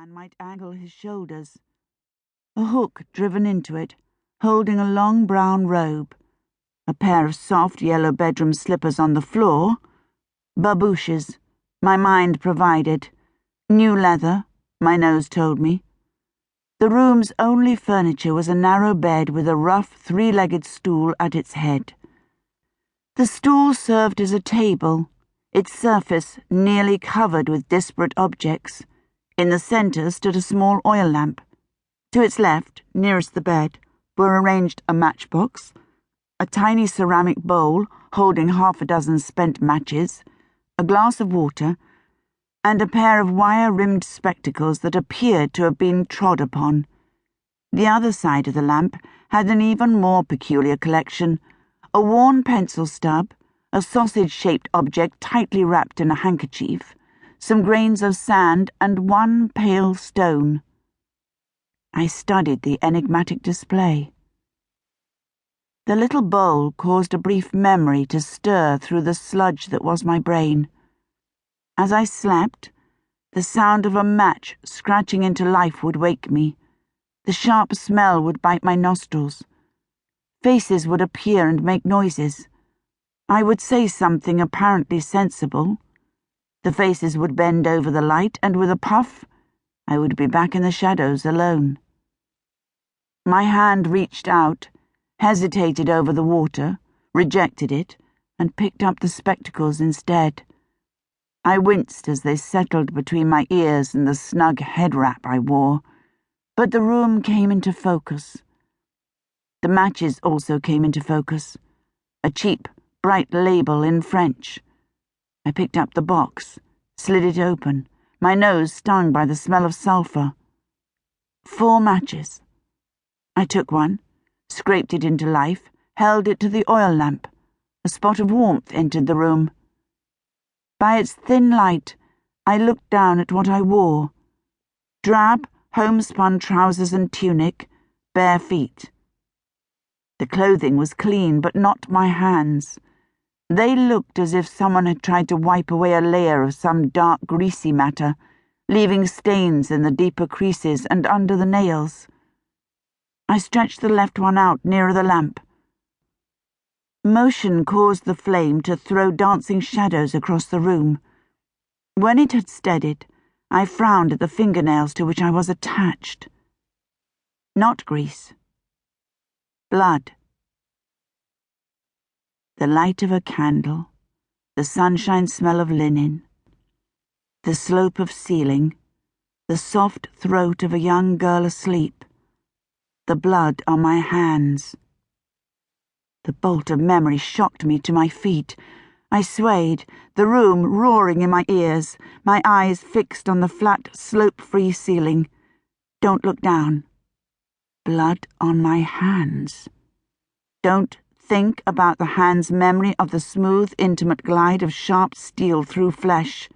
man might angle his shoulders. A hook driven into it, holding a long brown robe, a pair of soft yellow bedroom slippers on the floor, babouches, my mind provided, new leather, my nose told me. The room's only furniture was a narrow bed with a rough three-legged stool at its head. The stool served as a table, its surface nearly covered with disparate objects. In the centre stood a small oil lamp. To its left, nearest the bed, were arranged a matchbox, a tiny ceramic bowl holding half a dozen spent matches, a glass of water, and a pair of wire-rimmed spectacles that appeared to have been trod upon. The other side of the lamp had an even more peculiar collection: a worn pencil stub, a sausage-shaped object tightly wrapped in a handkerchief, some grains of sand, and one pale stone. I studied the enigmatic display. The little bowl caused a brief memory to stir through the sludge that was my brain. As I slept, the sound of a match scratching into life would wake me. The sharp smell would bite my nostrils. Faces would appear and make noises. I would say something apparently sensible. The faces would bend over the light, and with a puff, I would be back in the shadows alone. My hand reached out, hesitated over the water, rejected it, and picked up the spectacles instead. I winced as they settled between my ears and the snug head wrap I wore, but the room came into focus. The matches also came into focus. A cheap, bright label in French. I picked up the box, slid it open, my nose stung by the smell of sulphur. 4 matches. I took one, scraped it into life, held it to the oil lamp. A spot of warmth entered the room. By its thin light, I looked down at what I wore. Drab, homespun trousers and tunic, bare feet. The clothing was clean, but not my hands. They looked as if someone had tried to wipe away a layer of some dark, greasy matter, leaving stains in the deeper creases and under the nails. I stretched the left one out nearer the lamp. Motion caused the flame to throw dancing shadows across the room. When it had steadied, I frowned at the fingernails to which I was attached. Not grease. Blood. The light of a candle, the sunshine smell of linen, the slope of ceiling, the soft throat of a young girl asleep, the blood on my hands. The bolt of memory shocked me to my feet. I swayed, the room roaring in my ears, my eyes fixed on the flat, slope-free ceiling. Don't look down. Blood on my hands. Don't think about the hand's memory of the smooth, intimate glide of sharp steel through flesh.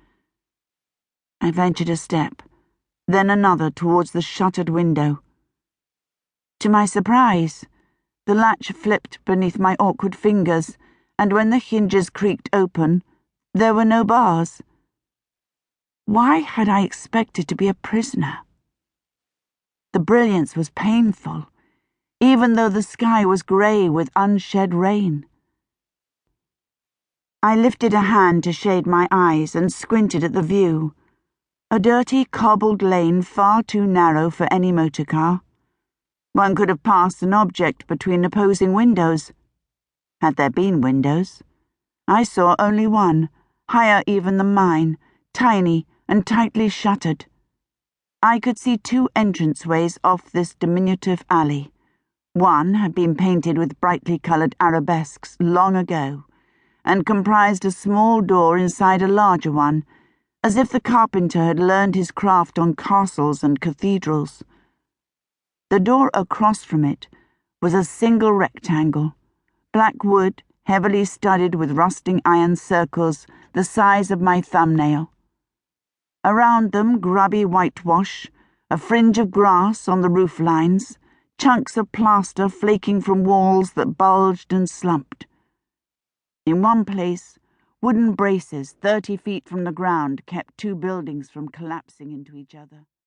I ventured a step, then another towards the shuttered window. To my surprise, the latch flipped beneath my awkward fingers, and when the hinges creaked open, there were no bars. Why had I expected to be a prisoner? The brilliance was painful, even though the sky was grey with unshed rain. I lifted a hand to shade my eyes and squinted at the view. A dirty, cobbled lane far too narrow for any motor car. One could have passed an object between opposing windows. Had there been windows? I saw only one, higher even than mine, tiny and tightly shuttered. I could see 2 entranceways off this diminutive alley. One had been painted with brightly coloured arabesques long ago, and comprised a small door inside a larger one, as if the carpenter had learned his craft on castles and cathedrals. The door across from it was a single rectangle, black wood, heavily studded with rusting iron circles the size of my thumbnail. Around them, grubby whitewash, a fringe of grass on the roof lines, chunks of plaster flaking from walls that bulged and slumped. In one place, wooden braces 30 feet from the ground kept 2 buildings from collapsing into each other.